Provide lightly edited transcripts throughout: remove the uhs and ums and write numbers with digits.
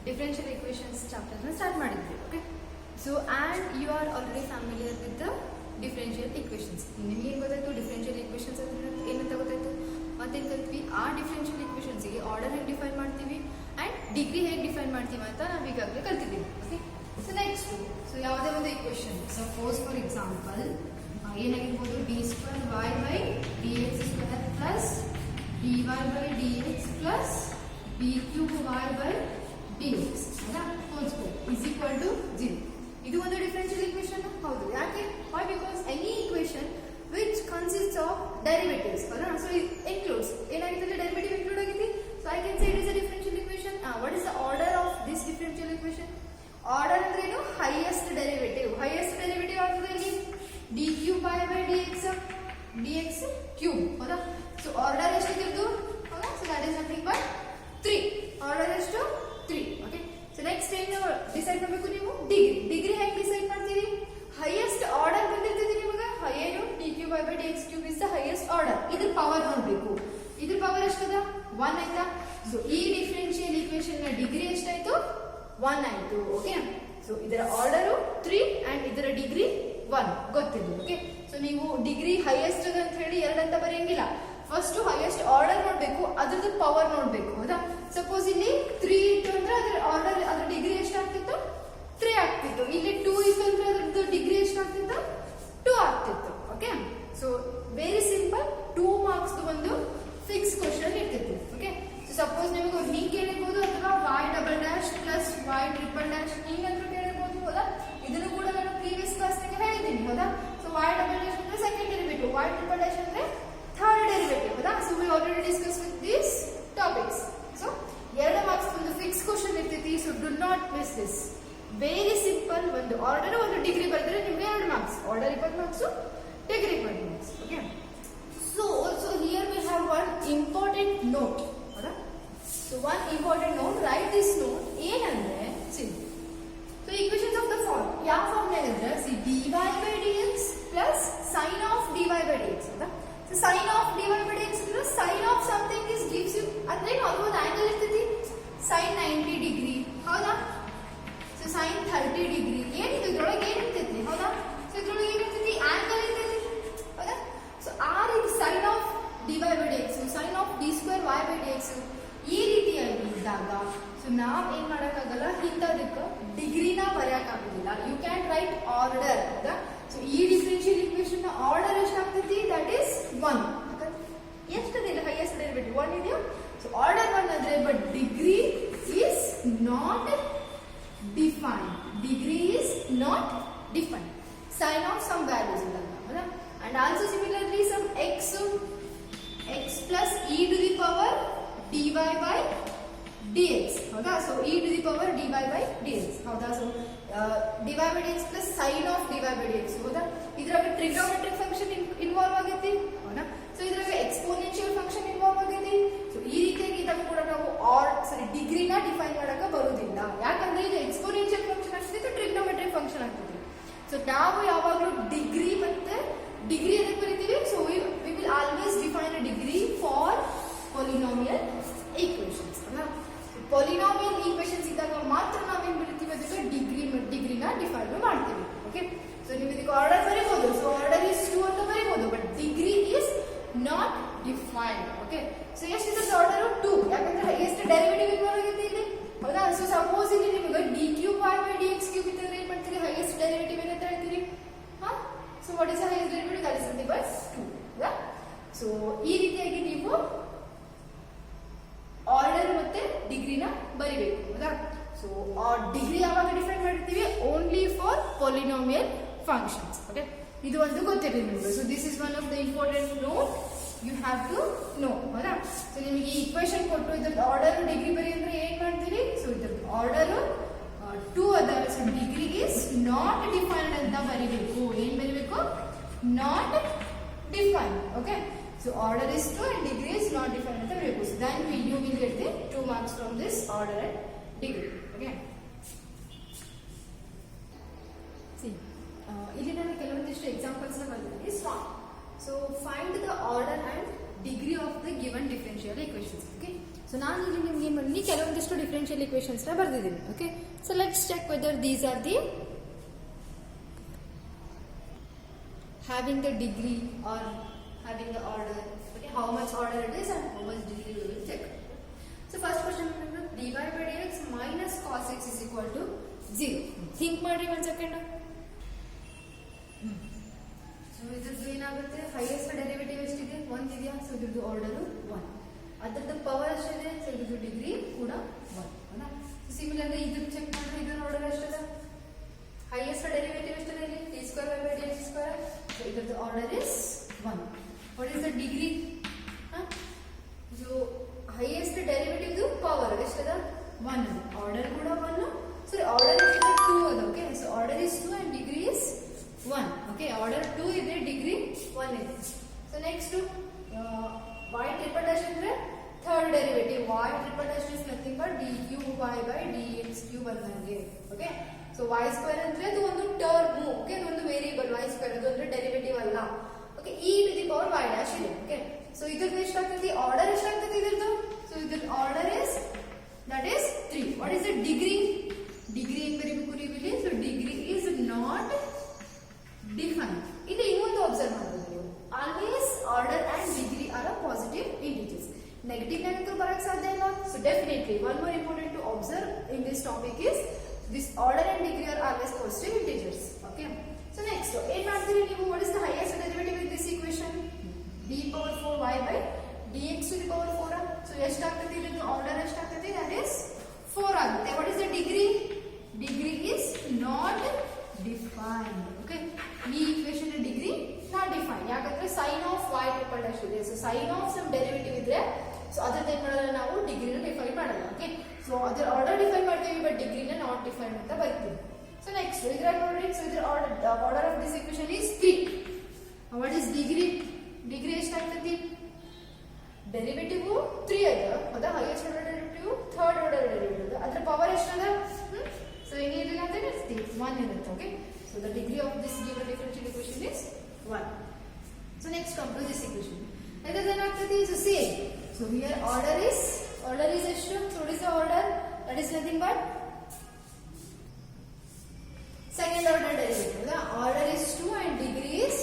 differential equations chapter na start ಮಾಡಿದ್ವಿ. Okay, so and you are already familiar with the differential equations. ನಿಮಗೆ ಏನು ಗೊತ್ತಾಯ್ತು? differential equations ಅಂದ್ರೆ ಏನಂತ ಗೊತ್ತಾಯ್ತು? ಮತ್ತೇನು ಕಲ್ತ್ವಿ? ಆ differential equations ಗೆ ಆರ್ಡರ್ ಹೇಗೆ ಡಿಫೈನ್ ಮಾಡ್ತೀವಿ ಅಂಡ್ ಡಿಗ್ರಿ ಹೇಗೆ ಡಿಫೈನ್ ಮಾಡ್ತೀವಿ ಅಂತ ನಾವು ಈಗಾಗಲೇ ಕಲ್ತಿದ್ದೀವಿ. ಓಕೆ, ಸೊ ನೆಕ್ಸ್ಟ್, ಸೊ ಯಾವುದೇ ಒಂದು ಇಕ್ವೇಷನ್ ಸಪೋಸ್ ಫಾರ್ ಎಕ್ಸಾಂಪಲ್ ಏನಾಗಿರ್ಬೋದು, d2y/dx² plus dy/dx plus b3y/dx whole square is equal to 0. ಇದು ಒಂದು ಡಿಫರೆನ್ಷಿಯಲ್ ಇಕ್ವೇಷನ್. ಹೌದು, ಯಾಕೆ? Why? Because any equation which consists of derivatives, so it includes ಏನಾಗಿದೆ, derivative include ಆಗಿದೆ. So I can say it is a differential equation. What is the order of this differential equation? Order ಅಂದ್ರೆ ಏನು? Highest derivative. Highest derivative ಆಗ್ತದೆ ಇಲ್ಲಿ dx cube. ಹೌದಾ? So order ಎಷ್ಟಿದ್ದು? ಹೌದಾ? So that is nothing but 3. Order ಎಷ್ಟು? 3. Okay, so next ಏನು decide ಮಾಡಬೇಕು ನೀವು? ಡಿಗ್ರಿ ಹೇಗೆ ಡಿಸೈಡ್ ಮಾಡ್ತೀರಿ? ಹೈಯೆಸ್ಟ್ ಆರ್ಡರ್ ಬಂದಿರ್ತದೆ ನಿಮಗೆ. ಏನು? d3y/dx³ is the highest order. ಇದ್ರ ಪವರ್ ನೋಡಬೇಕು. ಇದ್ರ ಪವರ್ ಎಷ್ಟದ? 1 ಆಯ್ತಾ? ಸೊ ಈ ಡಿಫರೆನ್ಷಿಯಲ್ ಈಕ್ವೇಷನ್ ನ ಡಿಗ್ರಿ ಎಷ್ಟಾಯ್ತು? 1 ಆಯ್ತು. ಓಕೆ, ಸೊ ಇದರ ಆರ್ಡರ್ 3 ಅಂಡ್ ಇದರ ಡಿಗ್ರಿ 1 ಗೊತ್ತಿದ್ದು. ಓಕೆ, ಸೊ ನೀವು ಡಿಗ್ರಿ ಹೈಯೆಸ್ಟ್ ಅಂತ ಹೇಳಿ 2 ಅಂತ ಬರೆಯಂಗಿಲ್ಲ. ಫಸ್ಟ್ ಹೈಯೆಸ್ಟ್ ಆರ್ಡರ್ ನೋಡ್ಬೇಕು, ಅದ್ರದ್ದು ಪವರ್ ನೋಡ್ಬೇಕು. ಹೌದಾ? ಸಪೋಸ್ ಇಲ್ಲಿ 3 ಇತ್ತು ಅಂದ್ರೆ ಅದರ ಆರ್ಡರ್, ಅದರ ಡಿಗ್ರಿ ಎಷ್ಟಾಗ್ತಿತ್ತು? 3 ಆಗ್ತಿತ್ತು. ಇಲ್ಲಿ 2 ಇತ್ತು ಅಂದ್ರೆ ಅದರದ್ದು ಡಿಗ್ರಿ ಎಷ್ಟಾಗ್ತಿತ್ತು? 2 ಆಗ್ತಿತ್ತು. Okay, so very simple. 2 marks ಒಂದು ಫಿಕ್ಸ್ ಕ್ವಶನ್ ಇರ್ತಿತ್ತು. ಓಕೆ, ಸೊ ಸಪೋಸ್ ನಿಮಗೆ ಹೀಗೆ ಕೇಳಿರ್ಬೋದು, ಅಥವಾ y" ಪ್ಲಸ್ y" ಹೀಗಂತೂ ಕೇಳಿರ್ಬೋದು. ಹೌದಾ? ಇದನ್ನು ಕೂಡ ನಾನು ಪ್ರೀವಿಯಸ್ ಕ್ಲಾಸ್ ನಾಗ ಹೇಳಿದ್ದೀನಿ. ಹೌದಾ? ಸೊ y" ಅಂದ್ರೆ ಸೆಕೆಂಡ್ ಡೆರಿವೇಟಿವ್, y" ಅಂದ್ರೆ ಥರ್ಡ್ ಡೆರಿವೇಟಿವ್. ಹೌದಾ? So we already discuss with these topics. So 2 marks ಒಂದು ಫಿಕ್ಸ್ ಕ್ವಶನ್ ಇರ್ತೈತಿ. So do not miss this. Very simple. ಒಂದು ಆರ್ಡರ್ ಒಂದು ಡಿಗ್ರಿ ಬರೆದ್ರೆ ನಿಮ್ಗೆ 2 marks. Order 20 marks, degree 20 marks. Okay, so here we have one important note. ಹೌದಾ? So one important note, write this note. ಏನಂದ್ರೆ see, so equations of the form ಯಾವ form ಅಂದ್ರೆ dy/dx plus sine of dy/dx. ಹೌದಾ? So sign of dy/dx ಅಂದ್ರೆ sine of something is gives you, ಅಂದ್ರೆ ಅದು ಒಂದು angle ಇರ್ತೈತಿ. Sine 90 degree. ಹೌದಾ? So sine 30 degree. ಏನಿದೆ ಇದ್ರೊಳಗೆ ಏನಿರ್ತೈತಿ? ಹೌದಾ? ಸೊ ಇದ್ರೊಳಗೆ ಏನಿರ್ತೈತಿ? ಆಂಗಲ್ ಇರ್ತೈತಿ. ಹೌದಾ? ಸೊ ಆ ರೀತಿ sign of dy/dx, sign of d2y/dx ಈ ರೀತಿಯಾಗಿ ಇದ್ದಾಗ ಸೊ ನಾವ್ ಏನ್ ಮಾಡಕ್ಕಾಗಲ್ಲ, ಇಂಥದಕ್ಕೆ ಡಿಗ್ರಿನ ಬರೆಯಕ್ಕಾಗೋದಿಲ್ಲ. You can write order. ಹೌದಾ? ಸೊ ಈ ಡಿಫರೆನ್ಷಿಯಲ್ ಇಕ್ವೇಷನ್ ನ ಆರ್ಡರ್ ಎಷ್ಟಾಗ್ತೈತಿ? That is 1. ಎಷ್ಟದಿಲ್ಲ? ಹೈಯೆಸ್ಟ್ ಡೆರಿವೇಟಿವ್ 1 ಇದೆಯಾ? ಸೊ ಆರ್ಡರ್ 1 ಅಂದ್ರೆ, but degree is not defined. Degree is not defined. Sine of some values ಇದ್ದಾಗ. ಹೌದಾ? And also similarly some x plus e⁻ dy/dx. ಹೌದಾ? So e⁻dy/dx. ಹೌದಾ? So dy/dx plus sine of dy/dx. ಹೌದಾ? ಇದ್ರಾಗ trigonometric function involve ಆಗೈತಿ. ಹೌದಾ? So ಇದ್ರಾಗ exponential function involve ಆಗೈತಿ. ಸೊ ಈ ರೀತಿಯಾಗಿ ಇದ್ದಾಗ ಕೂಡ ನಾವು ಡಿಗ್ರಿನ ಡಿಫೈನ್ ಮಾಡಕ ಬರುವುದಿಲ್ಲ. ಯಾಕಂದ್ರೆ ಇದು ಎಕ್ಸ್ಪೋನೆನ್ಷಿಯಲ್ ಫಂಕ್ಷನ್ ಆಗ್ತೈತಿ, ಟ್ರಿಗ್ನೋಮೆಟ್ರಿಕ್ ಫಂಕ್ಷನ್ ಆಗ್ತೈತಿ. ಸೊ ನಾವು ಯಾವಾಗಲೂ ಡಿಗ್ರಿ ಮತ್ತೆ ಡಿಗ್ರಿ ಅದಕ್ಕೆ ಬರೀತೀವಿ. So we will always define a degree for polynomial equations. polynomial equations ಇದ್ದಾಗ ಮಾತ್ರ ನಾವೇನ್ ಬರೀತೀವಿ, ಅದಕ್ಕೆ ಡಿಗ್ರಿನ ಡಿಫೈನ್ ಮಾಡ್ತೀವಿ. ಓಕೆ, ಸೊ ನೀವು ಇದಕ್ಕೆ ಆರ್ಡರ್ ಬರೀಬಹುದು. ಸೊ ಆರ್ಡರ್ ಇಸ್ 2 ಅಂತ ಬರೀಬಹುದು, but degree is not defined. Okay, so ಎಷ್ಟಿದೆ ಆರ್ಡರ್? 2. ಯಾಕಂದ್ರೆ ಹೈಯೆಸ್ಟ್ ಡೆರಿವೇಟಿವ್ ಇನ್ವಾಲ್ವ್ ಆಗಿದೆ ಇಲ್ಲಿ. ಹೌದಾ? ಸೊ ಸಪೋಸ್ ಇಲ್ಲಿ ನಿಮಗೆ d3y/dx³ ಇದ್ದರೆ ಏನ್ ಮಾಡ್ತೀರಿ? ಹೈಯೆಸ್ಟ್ ಡೆರಿವೇಟಿವ್ ಏನಂತ ಹೇಳ್ತೀರಿ? ಹಾ, so what is the highest derivative? That is something by 2. ಹೌದಾ? ಸೊ ಈ ರೀತಿಯಾಗಿ ನೀವು ಆರ್ಡರ್ ಮತ್ತೆ ಡಿಗ್ರಿನ ಬರಿಬೇಕು. ಹೌದಾ? ಸೊ ಡಿಗ್ರಿ ಯಾವಾಗ ಡಿಫೈನ್ ಮಾಡಿರ್ತೀವಿ? Only for polynomial functions. Okay, ಇದು ಒಂದು ಗೊತ್ತಿರಲಿ ನಿಮಗೆ. So this is one of the important note you have to know. ಹೌದಾ? ಸೊ ನಿಮಗೆ ಈಕ್ವೇಷನ್ ಕೊಟ್ಟು ಇದ್ರದ್ದು ಆರ್ಡರ್ ಡಿಗ್ರಿ ಬರಿ ಅಂದ್ರೆ ಏನ್ ಮಾಡ್ತೀರಿ? ಸೊ ಇದ್ರದ್ದು ಆರ್ಡರ್ 2 ಅದ. So degree is not defined ಅಂತ ಬರಿಬೇಕು. ಏನ್ ಬರಿಬೇಕು? Not defined. Okay, so order is 2 and degree is not defined ಅಂತ ಬರಬೇಕು. So then you will get the 2 marks from this order and degree. Okay, see ಇಲ್ಲಿ ನಾನು ಕೆಲವೊಂದಿಷ್ಟು ಎಕ್ಸಾಂಪಲ್ಸ್ ನ ಬರೆದಿದ್ದೀನಿ. So find the order and degree of the given differential equations. Okay, so ನಾನು ಇಲ್ಲಿ ನಿಮ್ಗೆ ಏನು ಮಾಡಿ ಕೆಲವೊಂದಿಷ್ಟು ಡಿಫರೆನ್ಷಿಯಲ್ ಇಕ್ವೇಷನ್ಸ್ನ ಬರೆದಿದ್ದೀನಿ. Okay, so let's check whether these are the having the degree or having the order. Okay, how much order it is and how much degree we will check. So first question, dy by dx minus cos x is equal to 0. Think ಮಾಡಿ 1 second. So ಇದ್ರದ್ದು ಏನಾಗುತ್ತೆ, highest derivative ಎಷ್ಟಿದೆ, 1 ಇದೆಯಾ, so ಇದ್ರದ್ದು order 1, ಅದರದ್ದು power ಎಷ್ಟಿದೆ, so ಇದ್ರದ್ದು degree ಕೂಡ 1. ಹೌದಾ? ಸೊ ಸಿಮಿಲರ್ಲಿ ಇದನ್ನು ಚೆಕ್ ಮಾಡಿದ್ರೆ ಇದರ ಆರ್ಡರ್ ಎಷ್ಟಿದೆ, highest derivative ಎಷ್ಟಿದೆ ಇಲ್ಲಿ, t square by dx square, so the order is 1. What is the degree? So highest derivative the power ಎಷ್ಟಿದೆ 1, order ಕೂಡ 1, so order is 2 ಅದು. Okay, so order is 2 and degree is 1. Okay, order 2 ಇದೆ, degree 1 ಇದೆ. So next y triple dash ಅಂದ್ರೆ third derivative, y triple dash is nothing but dy by dx cube ಅನ್ನಂಗೆ. Okay, so y square ಅಂದ್ರೆ ಅದು ಒಂದು term. Okay, ಅದೊಂದು variable y square, ಅದು ಅಂದ್ರೆ ಡೆರಿವೇಟಿವ್ ಅಲ್ಲ. Okay, e to the power y dash ಇದೆ. ಓಕೆ, ಸೊ ಇದ್ರದ್ದು ಎಷ್ಟಾಗ್ತದೆ, ಆರ್ಡರ್ ಎಷ್ಟಾಗ್ತದೆ ಇದ್ರದ್ದು, ಸೊ ಇದ್ರ order is that is 3. What is the degree, degree ಏನ್ ಬರೀಬೇಕು ಇಲ್ಲಿ, so degree is not define. ಇಲ್ಲಿ ಇನ್ನೊಂದು ಅಬ್ಸರ್ವ್ ಮಾಡಬಹುದು ನೀವು, always order and degree are a positive integers. Negative ನಂತರ ಬರಕ್ಕೆ ಸಾಧ್ಯ ಇಲ್ಲ. So definitely one more important to observe in this topic is this order and degree are always positive integers. Okay, so next ಏನ್ ಮಾಡ್ತೀರಿ ನೀವು, what is the highest derivative in this equation, d power 4y by dx to the power 4. so ಎಷ್ಟಾಗ್ತದೆ ಇದ್ರದ್ದು order ಎಷ್ಟಾಗ್ತದೆ, that is 4 ಆಗುತ್ತೆ. what is the degree, degree is not defined. Okay, ಈ equation degree not defined, ಯಾಕಂದ್ರೆ sin of y triple dash ಇದೆ. so sin of some derivative ಇದ್ರೆ so ಅದನ್ನ ಏನ್ ಮಾಡಲ್ಲ ನಾವು, ಡಿಗ್ರಿನ ಡಿಫೈನ್ ಮಾಡಲ್ಲ. ಓಕೆ, ಸೊ ಅದರ ಆರ್ಡರ್ ಡಿಫೈನ್ ಮಾಡ್ತೀವಿ, ಬಟ್ ಡಿಗ್ರಿನ ನಾಟ್ ಡಿಫೈನ್ ಅಂತ ಬರ್ತೀವಿ. ಸೊ ನೆಕ್ಸ್ಟ್ ಇದ್ರಾಗ ನೋಡ್ರಿ, ಸೊ ಇದ್ರ order of this equation is 3. What is degree, degree ಎಷ್ಟಾಗ್ತತಿ, ಡೆರಿವೇಟಿವ್ 3 ಅದ, ಹೌದಾ, highest order derivative third order derivative, ಅದ್ರ ಪವರ್ ಎಷ್ಟದ, ಸೊ ಏನಿರಲಿಲ್ಲ ಅಂದ್ರೆ 1 ಇರುತ್ತೆ. Okay, so the degree of this given differential equation is 1. So next come to this equation, ಏನಾಗ್ತದೆ, so same. So here order is ಎಷ್ಟು, so what is the order, that is nothing but second order derivative. The order is 2 and degree is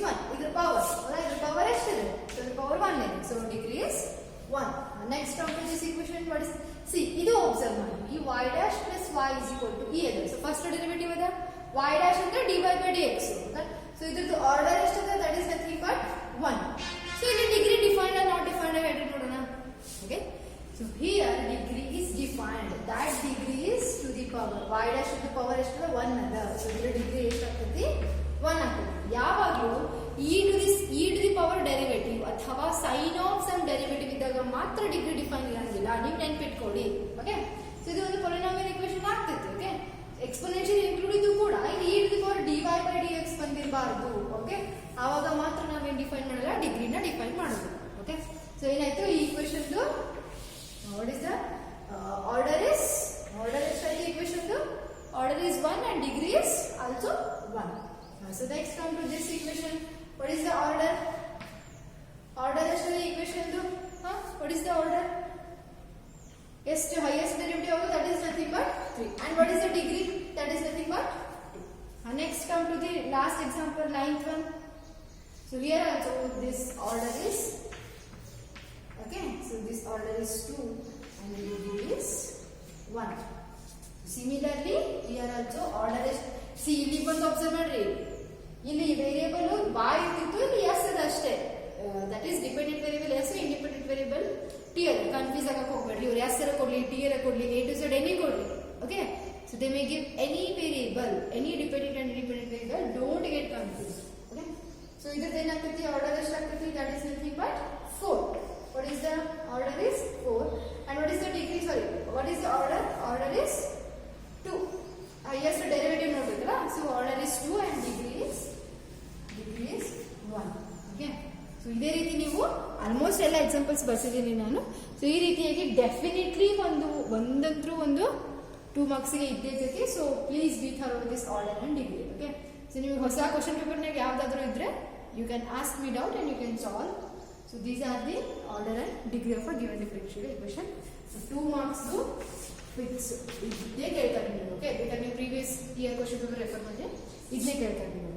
1. ಇದರ power, ಇದರ power ಎಷ್ಟಿದೆ, so the power 1 ಇದೆ, so degree is 1. next come to this equation, what is, see ಇದು observe ಮಾಡಿ, ಈ y dash plus y is equal to e ಇದೆ. so first derivative ಅದ y dash ಅಂದ್ರೆ dy by dx. so ಇದರದ್ದು order ಎಷ್ಟಿದೆ, that is nothing but 1. So ಇಲ್ಲಿ degree defined or not defined ಹೇಳಿ ನೋಡೋಣ. Okay, so here degree is defined, that degree is to the power y dash to the power ಎಷ್ಟಿದೆ 1 ಅದ. so ಇದರ degree ಎಷ್ಟಾಗ್ತದೆ 1 ಆಗ್ತದೆ. ಯಾವಾಗಲೂ e to the power derivative ಅಥವಾ sin of some ಡೆರಿವೇಟಿವ್ ಇದ್ದಾಗ ಮಾತ್ರ ಡಿಗ್ರಿ ಡಿಫೈನ್ ಇರಂಗಿಲ್ಲ, ನೀವು ನೆನಪಿಟ್ಕೊಳ್ಳಿ. ಓಕೆ, ಸೊ ಇದು ಒಂದು ಪೊಲಿನಾಮಿಯಲ್ ಇಕ್ವೇಷನ್ ಆಗ್ತೈತೆ. ಓಕೆ, ಎಕ್ಸ್ಪೋನೆನ್ಷಿಯಲ್ ಇನ್ಕ್ಲೂಡ್ ಇದು ಕೂಡ ಇಲ್ಲಿ e to the power dy by dx ಬಂದಿರಬಾರ್ದು. ಓಕೆ, ಆವಾಗ ಮಾತ್ರ ನಾವೇನು ಡಿಫೈನ್ ಮಾಡಲ್ಲ, ಡಿಗ್ರಿನ ಡಿಫೈನ್ ಮಾಡೋದು. ಓಕೆ, ಸೊ ಏನಾಯ್ತು ಈ equation what is the order ಎಷ್ಟಾಯ್ತು equation, order is 1 and degree is also 1. so next come to this equation, what is the order, ಎಷ್ಟಿದೆ equation, what is the order, ಎಷ್ಟು highest derivative ಆಗೋದು, that is nothing but 3, and what is the degree, that is nothing but 2. next come to the last example, 9th one. So here also this order is, okay, so this order is 2 and the degree is 1. Similarly here also order is, see ಇಲ್ಲಿ ಬಂದು observe ಮಾಡ್ರಿ, ಇಲ್ಲಿ variable y ಇತ್ತು, ಇಲ್ಲಿ s ಅದ ಅಷ್ಟೇ, that is dependent variable s, independent variable t ಅದ. Confuse ಆಗಕ್ಕೆ ಹೋಗ್ಬೇಡ್ರಿ, ಇವ್ರು s ಕೊಡ್ಲಿ t ಕೊಡ್ಲಿ a to z any ಕೊಡ್ಲಿ. Okay, so they may give any variable, any dependent and independent variable, don't get confused. Okay, so ಇದ್ರದ್ದು ಏನಾಗ್ತೈತಿ, order ಎಷ್ಟಾಗ್ತೈತಿ, that is nothing but 4. what is the order is 4 and what is the degree, sorry, what is the order, order is 2. highest derivative ನೋಡ್ಬೇಕಲ್ಲ, so order is 2 and degree is 1. Okay, so ಇದೇ ರೀತಿ ನೀವು almost ಎಲ್ಲ examples ಬರ್ಸಿದ್ದೀನಿ ನಾನು. So ಈ ರೀತಿಯಾಗಿ definitely ಒಂದಂತರೂ ಒಂದು 2 ಮಾರ್ಕ್ಸ್ಗೆ ಇದ್ದೇ ಇರ್ತೈತಿ. So please be thorough this order and degree. Okay, so ನೀವು ಹೊಸ ಕ್ವಶನ್ ಪೇಪರ್ನಾಗ ಯಾವ್ದಾದ್ರು ಇದ್ರೆ you can ask me doubt and you can solve. So so these are the order and degree of a given differential equation. 2 marks fix ಇದನ್ನೇ ಕೇಳ್ತಾರೆ ನೀವು. Okay ಬೇಕಾದ್ರೆ ನೀವು previous year question paper refer ಮಾಡಿ ಇದನ್ನೇ ಕೇಳ್ತಾರೆ ನೀವು.